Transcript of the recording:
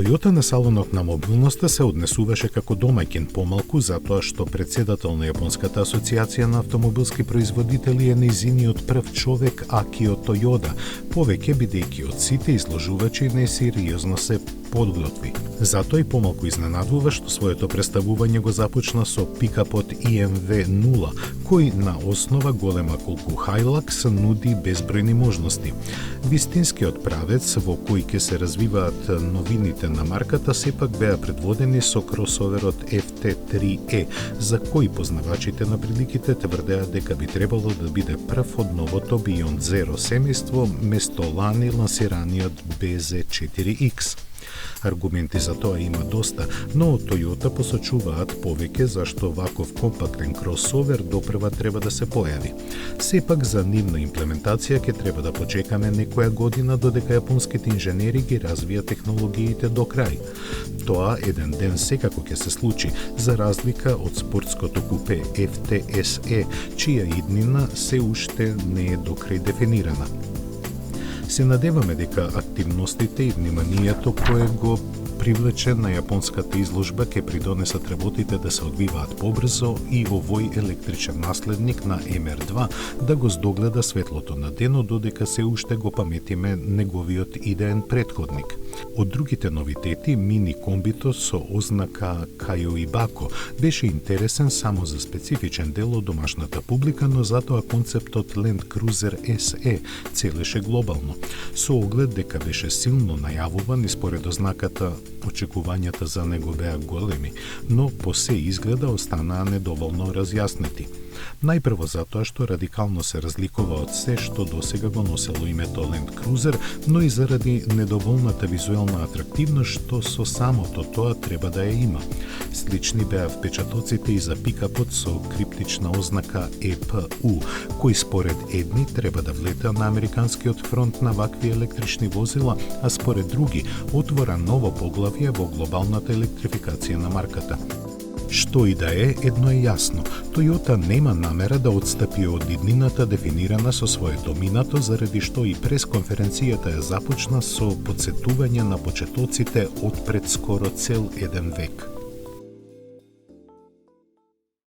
Toyota на салонот на мобилноста се однесуваше како домаќин, помалку затоа што председател на Јапонската асоциација на автомобилски производители е нејзиниот прв човек Акио Тојода, повеќе бидејќи од сите изложувачи несериозно се подготви. Затоа и помалку изненадува што своето представување го започна со пикапот IMV 0, кој на основа голема колку Hilux нуди безбројни можности. Вистинскиот правец во кој ќе се развиваат новините на марката сепак беа предводени со кросоверот FT3E, за кој познавачите на приликите тврдеа дека би требало да биде прв од новото Beyond Zero семејство место лани лансираниот BZ4X. Аргументи за тоа има доста, но од Toyota посочуваат повеќе зашто ваков компактен кросовер допрва треба да се појави. Сепак за нивна имплементација ќе треба да почекаме некоја година додека јапонските инженери ги развијат технологиите до крај. Тоа еден ден секако ќе се случи, за разлика од спортското купе FTSE, чија иднина се уште не е до крај дефинирана. Се надеваме дека активностите и вниманието кое го привлече на јапонската изложба ќе придонесат работите да се одвиваат побрзо и овој електричен наследник на MR2 да го здогледа светлото на денот додека се уште го паметиме неговиот идеен претходник. Од другите новитети, мини комбито со ознака Кајоибако беше интересен само за специфичен дел од домашната публика, но затоа концептот Land Cruiser SE целеше глобално. Со оглед дека беше силно најавуван и според ознаката очекувањата за него беа големи, но по се изгледа останаа недоволно разјаснети. Најпрво затоа што радикално се разликува од се што досега го носело името Land Cruiser, но и заради недоволната визуелна атрактивност што со самото тоа треба да ја има. Слични беа впечатоците и за пикапот со криптична ознака EPU, кој според едни треба да влета на американскиот фронт на вакви електрични возила, а според други отвора ново поглавје во глобалната електрификација на марката. Што и да е, едно е јасно. Toyota нема намера да отстапи од иднината дефинирана со своето минато, заради што и пресконференцијата ја започна со подсетување на почетоците од пред скоро цел еден век.